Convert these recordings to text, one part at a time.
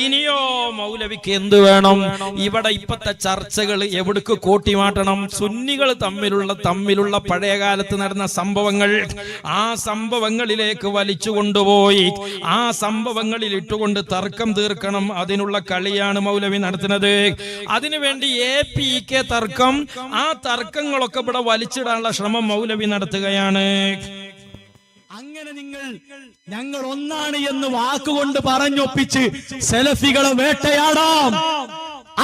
ഇനിയോ മൗലവിക്ക് എന്ത് വേണം? ഇവിടെ ഇപ്പത്തെ ചർച്ചകൾ എവിടേക്ക് കൂട്ടിമാറ്റണം? സുന്നികൾ തമ്മിലുള്ള പഴയകാലത്ത് നടന്ന സംഭവങ്ങൾ, ആ സംഭവങ്ങളിലേക്ക് വലിച്ചു കൊണ്ടുപോയി ആ സംഭവങ്ങളിൽ ഇട്ടുകൊണ്ട് തർക്കം തീർക്കണം. അതിനുള്ള കളിയാണ് മൗലവി നടത്തുന്നത്. അതിനുവേണ്ടി APK തർക്കം, ആ തർക്കങ്ങളൊക്കെ ഇവിടെ വലിച്ചിടാനുള്ള ശ്രമം മൗലവി നടത്തുകയാണ്. അങ്ങനെ ഞങ്ങൾ ഒന്നാണ് എന്ന് വാക്കുകൊണ്ട് പറഞ്ഞൊപ്പിച്ച് സെലഫികളെ വേട്ടയാടാം,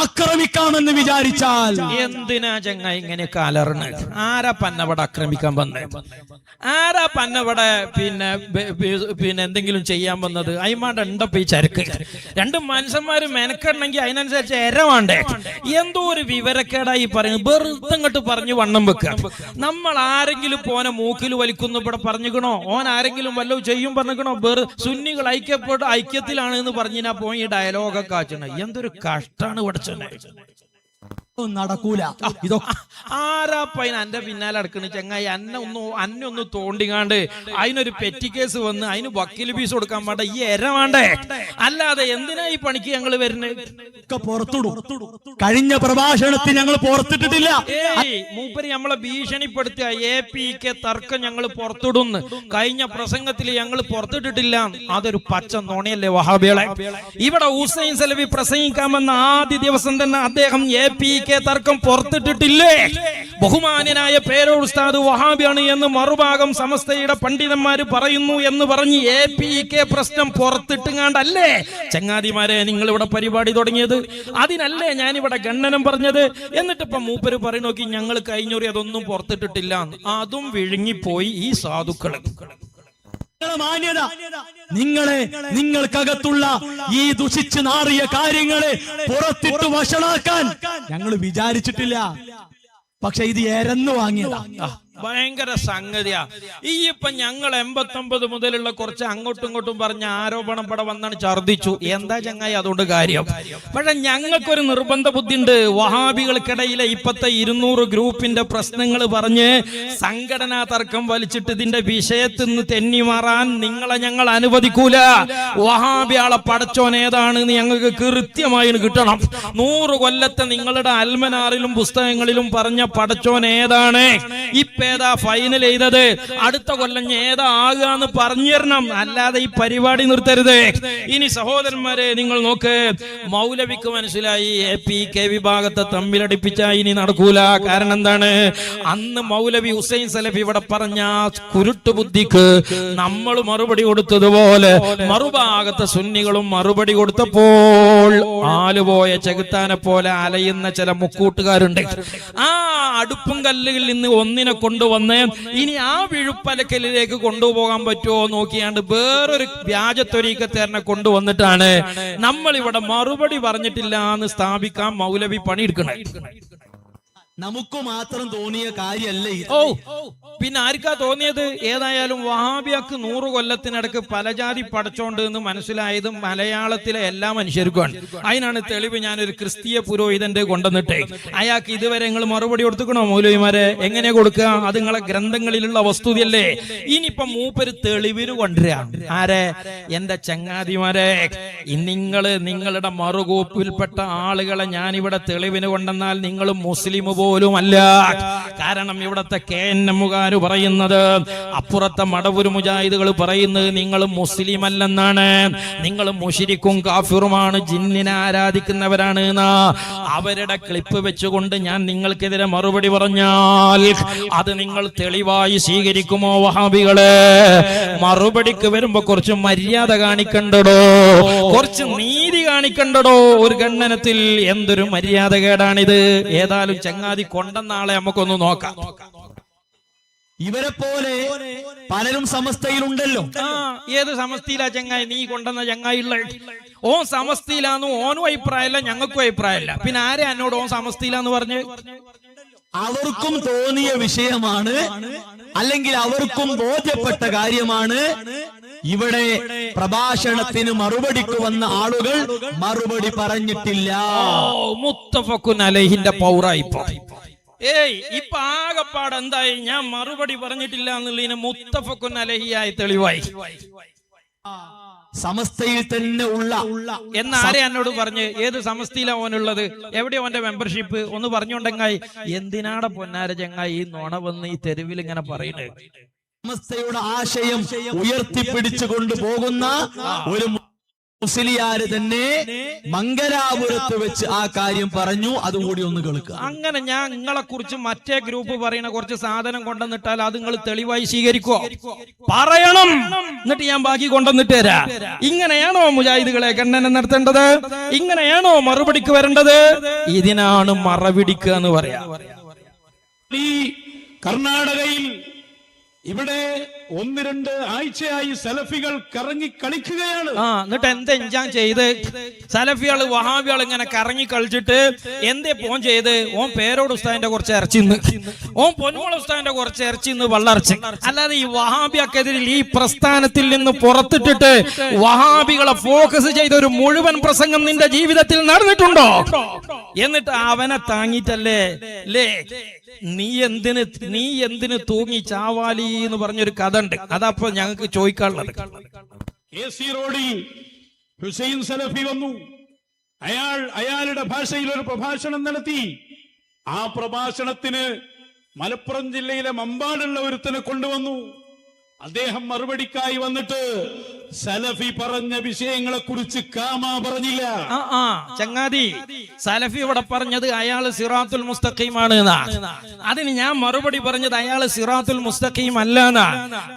ആക്രമിക്കാമെന്ന് വിചാരിച്ചാൽ എന്തിനാ ചങ്ങായി ഇങ്ങനെ കലർന്ന്? ആരാ പന്നവിടെ ആക്രമിക്കാൻ വന്നത്? ആരാ പന്നവിടെ പിന്നെ എന്തെങ്കിലും ചെയ്യാൻ വന്നത്? അയിമാണ്ട ഉണ്ടപ്പോ ഈ ചരക്ക്. രണ്ടും മനുഷ്യന്മാര് മെനക്കെടണമെങ്കിൽ അതിനനുസരിച്ച് എരവാണ്ടേ. എന്തോ ഒരു വിവരക്കേടായി പറയുന്നത്. വെറുതെ ഇങ്ങോട്ട് പറഞ്ഞു വണ്ണം വെക്കുക. നമ്മൾ ആരെങ്കിലും പോനെ മൂക്കിൽ വലിക്കുന്നു ഇവിടെ പറഞ്ഞിക്കണോ? ഓൻ ആരെങ്കിലും വല്ലതും ചെയ്യും പറഞ്ഞിക്കണോ? സുന്നികൾ ഐക്യത്തിലാണ് എന്ന് പറഞ്ഞാ പോയി ഈ ഡയലോഗൊക്കെ ആച്ചണ. എന്തൊരു കഷ്ടാണ് ഇവിടെ നടക്കൂല. ഇതൊക്കെ ആരാപ്പ എന്റെ പിന്നാലെ അടക്കണ ചങ്ങായി? അന്നെ ഒന്ന് തോണ്ടിക്കാണ്ട് അതിനൊരു പെറ്റി കേസ് വന്ന് അതിന് വക്കീൽ ഫീസ് കൊടുക്കാൻ വേണ്ട ഈ എര വേണ്ടേ? അല്ലാതെ എന്തിനാ ഈ പണിക്ക് ഞങ്ങൾ വരുന്നത്? പുറത്തിടും. കഴിഞ്ഞ പ്രഭാഷണത്തിൽ ഞങ്ങൾ പുറത്തിട്ടിട്ടില്ല. മൂപ്പര് നമ്മളെ ഭീഷണിപ്പെടുത്തുക. APK തർക്കം ഞങ്ങൾ പുറത്തിടുന്നു. കഴിഞ്ഞ പ്രസംഗത്തിൽ ഞങ്ങൾ പുറത്തിട്ടിട്ടില്ല. അതൊരു പച്ച നുണയല്ലേ വഹാബികളെ? ഇവിടെ ഹുസൈൻ സലഫി പ്രസംഗിക്കാമെന്ന ആദ്യ ദിവസം തന്നെ അദ്ദേഹം APK തർക്കം പുറത്തിട്ടിട്ടില്ലേ? ബഹുമാന്യനായ പേരോട് ഉസ്താദ് വഹാബിയാണ് എന്ന് മറുഭാഗം സമസ്തയുടെ പണ്ഡിതന്മാര് പറയുന്നു എന്ന് പറഞ്ഞ് APK പ്രശ്നം പുറത്തിട്ടുങ്ങാണ്ടല്ലേ ചങ്ങാതിമാരെ നിങ്ങൾ ഇവിടെ പരിപാടി തുടങ്ങിയത്? അതിനല്ലേ ഞാനിവിടെ ഖണ്ഡനം പറഞ്ഞത്? എന്നിട്ടിപ്പം മൂപ്പര് പറയും നോക്കി ഞങ്ങൾ കഴിഞ്ഞൊരു അതൊന്നും പുറത്തിട്ടിട്ടില്ല. അതും വിഴുങ്ങിപ്പോയി ഈ സാധുക്കള്. മാന്യത, നിങ്ങൾക്കകത്തുള്ള ഈ ദുഷിച്ച് നാറിയ കാര്യങ്ങളെ പുറത്തിട്ട് വഷളാക്കാൻ ഞങ്ങൾ വിചാരിച്ചിട്ടില്ല. പക്ഷെ ഇത് എരന്നു വാങ്ങിയതാ. ഭയങ്കര സംഗതിയാ. ഈ ഇപ്പൊ ഞങ്ങൾ 89 മുതലുള്ള കുറച്ച് അങ്ങോട്ടും ഇങ്ങോട്ടും പറഞ്ഞ ആരോപണം ഇവിടെ വന്നാണ് ഛർദിച്ചു. എന്താ ചങ്ങായി അതുകൊണ്ട് കാര്യം? പക്ഷെ ഞങ്ങൾക്കൊരു നിർബന്ധ ബുദ്ധി ഉണ്ട്. വഹാബികൾക്കിടയിലെ ഇപ്പത്തെ 200 ഗ്രൂപ്പിന്റെ പ്രശ്നങ്ങൾ പറഞ്ഞ് സംഘടനാ തർക്കം വലിച്ചിട്ട് ഇതിന്റെ വിഷയത്തിൽ നിന്ന് തെന്നി മാറാൻ നിങ്ങളെ ഞങ്ങൾ അനുവദിക്കൂല. വഹാബിയാളെ പടച്ചോൻ ഏതാണെന്ന് ഞങ്ങൾക്ക് കൃത്യമായി കിട്ടണം. 100 കൊല്ലത്തെ നിങ്ങളുടെ അൽമനാറിലും പുസ്തകങ്ങളിലും പറഞ്ഞ പടച്ചോൻ ഏതാണ്? ഇപ്പൊ ഏതാ ഫൈനൽ ചെയ്തത്? അടുത്ത കൊല്ലം ഏതാ ആകാന്ന് പറഞ്ഞു തരണം. അല്ലാതെ ഈ പരിപാടി നിർത്തരുത്. ഇനി സഹോദരന്മാരെ നിങ്ങൾ നോക്ക്, മൗലവിക്ക് മനസ്സിലായി APK വിഭാഗത്തെ തമ്മിലടിപ്പിച്ച ഇനി നടക്കൂല. കാരണം എന്താണ്? അന്ന് മൗലവി ഹുസൈൻ സലഫി ഇവിടെ പറഞ്ഞ കുരുട്ടു ബുദ്ധിക്ക് നമ്മൾ മറുപടി കൊടുത്തതുപോലെ മറുഭാഗത്തെ സുന്നികളും മറുപടി കൊടുത്തപ്പോൾ ആലുപോയ ചെകുത്താനെ പോലെ അലയുന്ന ചില മുക്കൂട്ടുകാരുണ്ട്. ആ അടുപ്പും കല്ലുകളിൽ നിന്ന് ഒന്നിനെ കൊണ്ടുവന്ന് ഇനി ആ വിഴുപ്പലക്കലിലേക്ക് കൊണ്ടുപോകാൻ പറ്റുമോ നോക്കിയാണ്ട് വേറൊരു വ്യാജത്വരീക്കത്തേരനെ കൊണ്ടുവന്നിട്ടാണ് നമ്മൾ ഇവിടെ മറുപടി പറഞ്ഞിട്ടില്ല എന്ന് സ്ഥാപിക്കാൻ മൗലവി പണിയെടുക്കണം. നമുക്ക് മാത്രം തോന്നിയ കാര്യമല്ല ഇത്. പിന്നെ ആർക്കാ തോന്നിയത്? ഏതായാലും വഹാബിയാക്ക് 100 കൊല്ലത്തിനടക്ക് പല ജാതി പടച്ചോണ്ട് എന്ന് മനസ്സിലായതും മലയാളത്തിലെ എല്ലാ മനുഷ്യർക്കുമാണ്. അതിനാണ് തെളിവ്. ഞാനൊരു ക്രിസ്തീയ പുരോഹിതന്റെ കൊണ്ടുവന്നിട്ടേ അയാൾക്ക് ഇതുവരെ നിങ്ങൾ മറുപടി കൊടുത്തുക്കണോ? മൗലവിമാരെ എങ്ങനെ കൊടുക്കുക? അത് നിങ്ങളെ ഗ്രന്ഥങ്ങളിലുള്ള വസ്തുതയല്ലേ. ഇനിയിപ്പം മൂപ്പര് തെളിവിന് കൊണ്ടുവരാം. ആരെ? എന്റെ ചങ്ങാതിമാരെ, നിങ്ങളുടെ മറുകൂപ്പിൽപ്പെട്ട ആളുകളെ ഞാനിവിടെ തെളിവിന് കൊണ്ടെന്നാൽ നിങ്ങൾ മുസ്ലിം പോലും അല്ല. കാരണം ഇവിടത്തെ KNM പറയുന്നത്, അപ്പുറത്തെ മടവൂര് മുജാഹിദുകൾ പറയുന്നത് നിങ്ങൾ മുസ്ലിം അല്ലെന്നാണ്. നിങ്ങൾ മുശ്രിക്കും കാഫിറുമാണ്, ജിന്നിനെ ആരാധിക്കുന്നവരാണ്. അവരുടെ ക്ലിപ്പ് വെച്ചുകൊണ്ട് ഞാൻ നിങ്ങൾക്കെതിരെ മറുപടി പറഞ്ഞാൽ അത് നിങ്ങൾ തെളിവായി സ്വീകരിക്കുമോ വഹാബികളെ? മറുപടിക്ക് വരുമ്പോ കുറച്ച് മര്യാദ കാണിക്കണ്ടടോ, കുറച്ച് നീതി കാണിക്കണ്ടടോ. ഒരു ഖണ്ഡനത്തിൽ എന്തൊരു മര്യാദകേടാണിത്. ഏതായാലും ചങ്ങാതി കൊണ്ടെന്നാളെ നമുക്കൊന്ന് നോക്കാം. ഇവരെ പോലെ പലരും സമസ്തയിലുണ്ടല്ലോ. ഏത് സമസ്തയിലാ ചങ്ങായി നീ കൊണ്ടുവന്ന ചങ്ങായിള്ള? ഓ സമസ്തയിലാന്ന് ഓനും അഭിപ്രായമല്ല, ഞങ്ങൾക്കും അഭിപ്രായമല്ല. പിന്നെ ആരെ എന്നോട് ഓൻ സമസ്തയിലാന്ന് പറഞ്ഞ്? അവർക്കും തോന്നിയ വിഷയമാണ്, അല്ലെങ്കിൽ അവർക്കും ബോധ്യപ്പെട്ട കാര്യമാണ്. ഇവിടെ പ്രഭാഷണത്തിന് മറുപടിക്ക് വന്ന ആളുകൾ മറുപടി പറഞ്ഞിട്ടില്ല. മുത്തഫഖുൻ അലൈഹിന്റെ പൗറായിപ്പോ ഇപ്പൊ ആകപ്പാട് എന്തായി? ഞാൻ മറുപടി പറഞ്ഞിട്ടില്ല എന്നുള്ളതിന് മുത്തഫഖുൻ അലൈഹിയായി തെളിവായി. സമസ്തയിൽ തന്നെ ഉള്ള എന്നാരെ എന്നോട് പറഞ്ഞ് ഏത് സമസ്തയിലാ ഓനുള്ളത്, എവിടെയാ ഓന്റെ മെമ്പർഷിപ്പ് ഒന്ന് പറഞ്ഞോണ്ടെങ്ങായി. എന്തിനാടെ പൊന്നാര ചങ്ങായി ഈ നുണ വന്ന് ഈ തെരുവിൽ ഇങ്ങനെ പറയുന്നത്? സമസ്തയുടെ ആശയം ഉയർത്തിപ്പിടിച്ചു കൊണ്ടുപോകുന്ന ഒരു മുസ്ലിയാര് തന്നെ മംഗലാപുരത്ത് വെച്ച് ആ കാര്യം പറഞ്ഞു. അതുകൂടി ഒന്ന് കേൾക്കുക. അങ്ങനെ ഞാൻ നിങ്ങളെ കുറിച്ച് മറ്റേ ഗ്രൂപ്പ് പറയുന്ന കുറച്ച് സാധനം കൊണ്ടുവന്നിട്ടാൽ അത് നിങ്ങൾ തെളിവായി സ്വീകരിക്കോ? പറയണം, എന്നിട്ട് ഞാൻ ബാക്കി കൊണ്ടുവന്നിട്ട് തരാം. ഇങ്ങനെയാണോ മുജാഹിദുകളെ ഖണ്ഡനം നടത്തേണ്ടത്? ഇങ്ങനെയാണോ മറുപടിക്ക് വരേണ്ടത്? ഇതിനാണ് മറപിടിക്കുക എന്ന് പറയാ. ഈ കർണാടകയിൽ ഇവിടെ 1-2 ആഴ്ചയായി സലഫികൾ കറങ്ങി കളിക്കുകയാണ്. എന്നിട്ട് എന്തെഞ്ചാൻ ചെയ്ത് സലഫികള് വഹാബികൾ ഇങ്ങനെ കറങ്ങി കളിച്ചിട്ട് എന്തേ പോൻ ചെയ്ത്? ഓൻ പേരോട് ഉസ്താദിന്റെ കുറച്ച് ഇറച്ചിന്ന്, ഓൻ പൊന്മുള ഉസ്താദിന്റെ കുറച്ച് ഇറച്ചിന്ന് വള്ളറച്ച്. അല്ലാതെ ഈ വഹാബിയക്കെതിരിൽ ഈ പ്രസ്ഥാനത്തിൽ നിന്ന് പുറത്തിട്ടിട്ട് വഹാബികളെ ഫോക്കസ് ചെയ്ത ഒരു മുഴുവൻ പ്രസംഗം നിന്റെ ജീവിതത്തിൽ നടന്നിട്ടുണ്ടോ? എന്നിട്ട് അവനെ താങ്ങിട്ടല്ലേ നീ എന്തിന് തൂങ്ങി ചാവാലി എന്ന് പറഞ്ഞൊരു കഥ ഉണ്ട്. അതപ്പോ ഞങ്ങൾക്ക് ചോദിക്കാനുള്ളത്. AC റോഡിൽ ഹുസൈൻ സലഫി വന്നു. അയാളുടെ ഭാഷയിൽ ഒരു പ്രഭാഷണം നടത്തി. ആ പ്രഭാഷണത്തിന് മലപ്പുറം ജില്ലയിലെ മമ്പാടുള്ള ഒരുത്തനെ കൊണ്ടുവന്നു. അദ്ദേഹം മറുപടിക്കായി വന്നിട്ട് സലഫി പറഞ്ഞ വിഷയങ്ങളെ കുറിച്ച് കാമാ പറഞ്ഞില്ല. ചങ്ങാതി, സലഫി ഇവിടെ പറഞ്ഞത് അയാള് സിറാത്തുൽ മുസ്തഖീമാണ് എന്നാ. അതിന് ഞാൻ മറുപടി പറഞ്ഞത് അയാള് സിറാത്തുൽ മുസ്തഖീം അല്ല എന്നാ.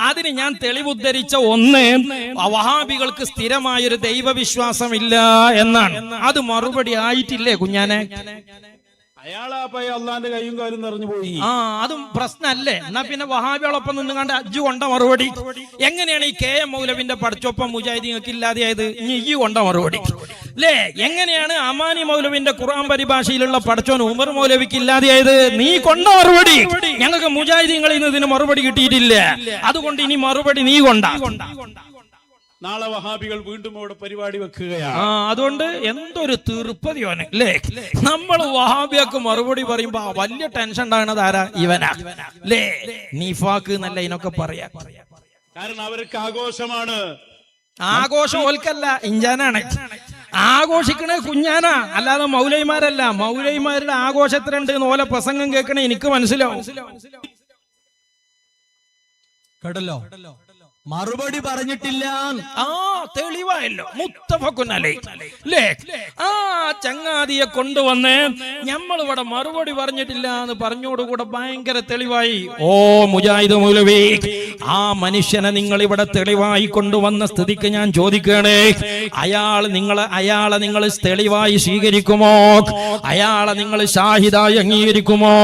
അതിന് ഞാൻ തെളിവുദ്ധരിച്ച ഒന്ന്, വഹാബികൾക്ക് സ്ഥിരമായൊരു ദൈവവിശ്വാസം ഇല്ല എന്നാണ്. അത് മറുപടി ആയിട്ടില്ലേ കുഞ്ഞാനെ? അയാളാപ്പ അള്ളാന്റെ കൈയും കാലും നിറഞ്ഞു പോയി. അതും പ്രശ്നല്ലേ? എന്നാ പിന്നെ വഹാബികളൊപ്പം നിന്ന് കണ്ട് അജ്ജു കൊണ്ട മറുപടി. എങ്ങനെയാണ് ഈ KM മൗലവിന്റെ പഠിച്ചൊപ്പം മുജാഹിദീങ്ങൾക്ക് ഇല്ലാതെയായത്? ഈ കൊണ്ട മറുപടി അല്ലേ? എങ്ങനെയാണ് അമാനി മൗലവിന്റെ ഖുർആൻ പരിഭാഷയിലുള്ള പഠിച്ചോൻ ഉമർ മൗലവിക്ക് ഇല്ലാതെയായത്? നീ കൊണ്ട മറുപടി. ഞങ്ങൾക്ക് മുജാഹിദീങ്ങളിൽ നിന്ന് ഇതിന് മറുപടി കിട്ടിയിട്ടില്ല. അതുകൊണ്ട് ഇനി മറുപടി നീ കൊണ്ട. നാളെ വഹാബികൾ വീണ്ടും അവിടെ പരിപാടി വെക്കുകയാണ്. അതുകൊണ്ട് എന്തൊരു തീർപ്പതിയോനെ അല്ലേ? നമ്മൾ വഹാബിയൊക്കെ മറുപടി പറയുമ്പോ വലിയ ടെൻഷൻ ഉണ്ടാകുന്നത് ആരാ? ഇവനാ അല്ലേ? നിഫാക്ക് എന്നല്ല ഇതിനൊക്കെ പറയാ. കാരണം അവർക്ക് ആഘോഷമാണ്. ആഘോഷം ഓൽക്കല്ല, ഇഞ്ചാനാണ് ആഘോഷിക്കണേ കുഞ്ഞാനാ, അല്ലാതെ മൗലൈമാരല്ല. മൗലൈമാരുടെ ആഘോഷത്തിലുണ്ട് ഓലെ പ്രസംഗം കേൾക്കണേ എനിക്ക് മനസ്സിലാവും. കേട്ടല്ലോ, മറുപടി പറഞ്ഞിട്ടില്ല. തെളിവായല്ലോ, മുത്തഫഖുൻ അലൈഹി. ചങ്ങാതിയെ കൊണ്ടുവന്ന് നമ്മളിവിടെ മറുപടി പറഞ്ഞിട്ടില്ല എന്ന് പറഞ്ഞോടുകൂടെ ഭയങ്കര തെളിവായി. ഓ മുജാഹിദ് മൗലവി, ആ മനുഷ്യനെ നിങ്ങൾ ഇവിടെ തെളിവായി കൊണ്ടുവന്ന സ്ഥിതിക്ക് ഞാൻ ചോദിക്കണേ, അയാളെ നിങ്ങൾ തെളിവായി സ്വീകരിക്കുമോ? അയാളെ നിങ്ങൾ ഷാഹിദായി അംഗീകരിക്കുമോ?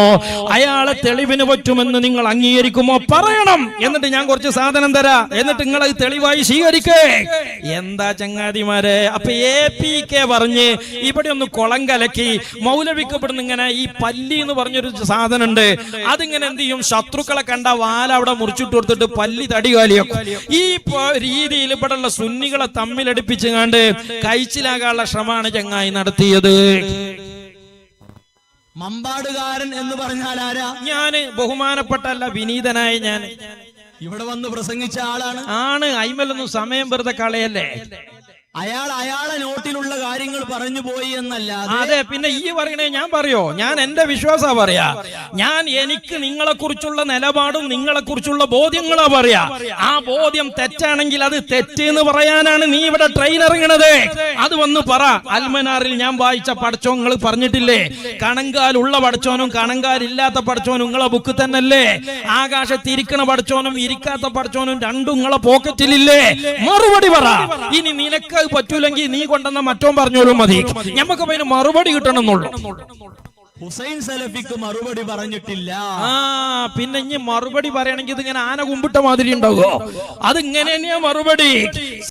അയാളെ തെളിവിന് പറ്റുമെന്ന് നിങ്ങൾ അംഗീകരിക്കുമോ? പറയണം. എന്നിട്ട് ഞാൻ കുറച്ച് സാധനം തരാം, എന്നിട്ട് നിങ്ങൾ അത് തെളിവായി സ്വീകരിക്കേ. എന്താ ചങ്ങാതിമാരെ? അപ്പൊ APK പറഞ്ഞ് ഇവിടെ ഒന്ന് കുളം കലക്കി മൗലവിക്ക് ഇവിടുന്ന് ഇങ്ങനെ ഈ പല്ലി എന്ന് പറഞ്ഞൊരു സാധനം ഉണ്ട്. അതിങ്ങനെ എന്ത് ചെയ്യും? ശത്രുക്കളെ കണ്ട വാല അവിടെ മുറിച്ചിട്ട് കൊടുത്തിട്ട് പല്ലി തടി കാലിയാക്കും. ഈ രീതിയിൽ ഇവിടെയുള്ള സുന്നികളെ തമ്മിലടിപ്പിച്ച് കണ്ട് കഴിച്ചിലാകാനുള്ള ശ്രമമാണ് ചങ്ങായി നടത്തിയത്. മമ്പാടുകാരൻ എന്ന് പറഞ്ഞാൽ ആരാ? ഞാന് ബഹുമാനപ്പെട്ടല്ല, വിനീതനായ ഞാൻ ഇവിടെ വന്ന് പ്രസംഗിച്ച ആളാണ്. അയിമലൊന്നും സമയം വെറുതെ കളയല്ലേ. അയാളെ നോട്ടിലുള്ള കാര്യങ്ങൾ പറഞ്ഞു പോയി എന്നല്ലാതെ. അതെ, പിന്നെ ഈ പറയണേ ഞാൻ പറയോ? ഞാൻ എന്റെ വിശ്വാസാ പറയാ. എനിക്ക് നിങ്ങളെ കുറിച്ചുള്ള നിലപാടും നിങ്ങളെ കുറിച്ചുള്ള ബോധ്യങ്ങളാ പറയാ. ആ ബോധ്യം തെറ്റാണെങ്കിൽ അത് തെറ്റെന്ന് പറയാനാണ് നീ ഇവിടെ ട്രെയിൻ ഇറങ്ങണത്. അത് വന്ന് പറ. അൽമനാറിൽ ഞാൻ വായിച്ച പഠിച്ചോ നിങ്ങൾ പറഞ്ഞിട്ടില്ലേ? കണങ്കാലുള്ള പഠിച്ചോനും കണങ്കാലില്ലാത്ത പഠിച്ചോനും നിങ്ങളെ ബുക്ക് തന്നെയല്ലേ? ആകാശത്തിരിക്കണ പഠിച്ചോനും ഇരിക്കാത്ത പഠിച്ചോനും രണ്ടും നിങ്ങളെ പോക്കറ്റിലില്ലേ? മറുപടി പറ. ഇനി നിനക്ക് പറ്റൂലെങ്കിൽ നീ കൊണ്ടുവന്ന മറ്റോ പറഞ്ഞോലും മതി. ഞമ്മക്ക് അതിന് മറുപടി കിട്ടണമെന്നുള്ളൂ. ഹുസൈൻ സലഫിക്ക് മറുപടി പറഞ്ഞിട്ടില്ല. പിന്നെ ഇനി മറുപടി പറയണമെങ്കിൽ ഇതിങ്ങനെ ആന കുമ്പിട്ട മാതിരി ഉണ്ടാവോ? അതിങ്ങനെ തന്നെയാ മറുപടി.